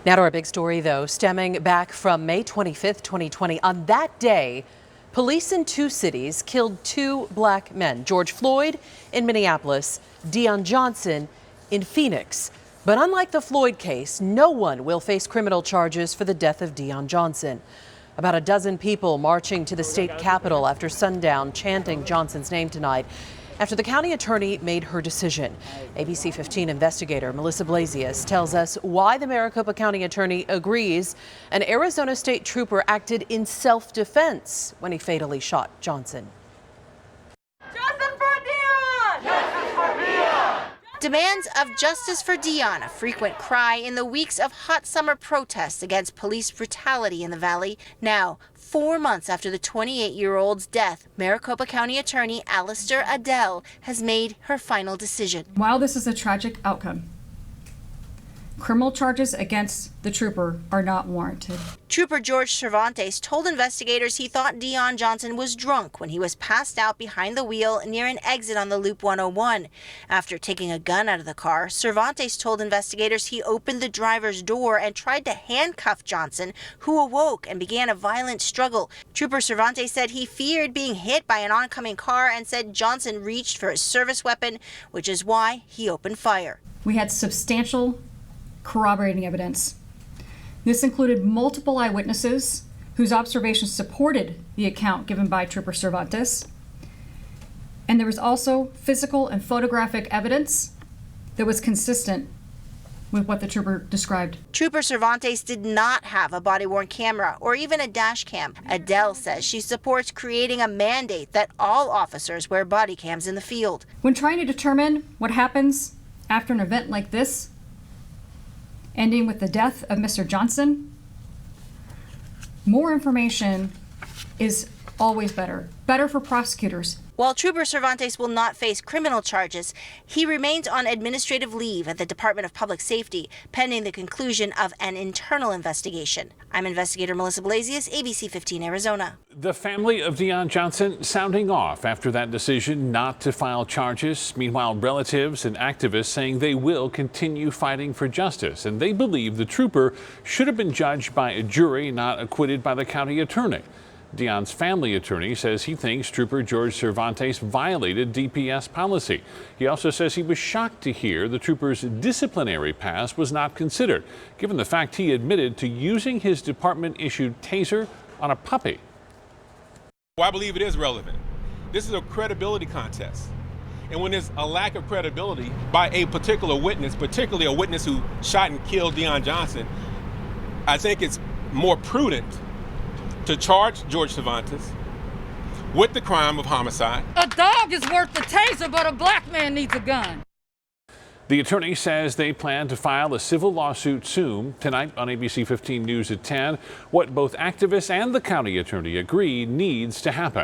Now to our big story, though, stemming back from May 25th, 2020. On that day, police in two cities killed two black men, George Floyd in Minneapolis, Dion Johnson in Phoenix. But unlike the Floyd case, no one will face criminal charges for the death of Dion Johnson. About a dozen people marching to the state capitol after sundown, chanting Johnson's name tonight, after the county attorney made her decision. ABC 15 investigator Melissa Blasius tells us why the Maricopa County attorney agrees an Arizona state trooper acted in self-defense when he fatally shot Johnson. Demands of justice for Dion, a frequent cry in the weeks of hot summer protests against police brutality in the valley. Now, 4 months after the 28-year-old's death, Maricopa County Attorney Alistair Adele has made her final decision. While this is a tragic outcome, criminal charges against the trooper are not warranted. Trooper George Cervantes told investigators he thought Dion Johnson was drunk when he was passed out behind the wheel near an exit on the Loop 101. After taking a gun out of the car, Cervantes told investigators he opened the driver's door and tried to handcuff Johnson, who awoke and began a violent struggle. Trooper Cervantes said he feared being hit by an oncoming car and said Johnson reached for his service weapon, which is why he opened fire. We had substantial corroborating evidence. This included multiple eyewitnesses whose observations supported the account given by Trooper Cervantes. And there was also physical and photographic evidence that was consistent with what the trooper described. Trooper Cervantes did not have a body-worn camera or even a dash cam. Adele says she supports creating a mandate that all officers wear body cams in the field. When trying to determine what happens after an event like this, ending with the death of Mr. Johnson, more information is always better. Better for prosecutors. While Trooper Cervantes will not face criminal charges, he remains on administrative leave at the Department of Public Safety, pending the conclusion of an internal investigation. I'm investigator Melissa Blasius, ABC 15 Arizona. The family of Dion Johnson sounding off after that decision not to file charges. Meanwhile, relatives and activists saying they will continue fighting for justice, and they believe the trooper should have been judged by a jury, not acquitted by the county attorney. Dion's family attorney says he thinks Trooper George Cervantes violated DPS policy. He also says he was shocked to hear the trooper's disciplinary past was not considered, given the fact he admitted to using his department-issued taser on a puppy. Well, I believe it is relevant. This is a credibility contest. And when there's a lack of credibility by a particular witness, particularly a witness who shot and killed Dion Johnson, I think it's more prudent to charge George Cervantes with the crime of homicide. A dog is worth the taser, but a black man needs a gun. The attorney says they plan to file a civil lawsuit soon. Tonight on ABC 15 News at 10, what both activists and the county attorney agree needs to happen.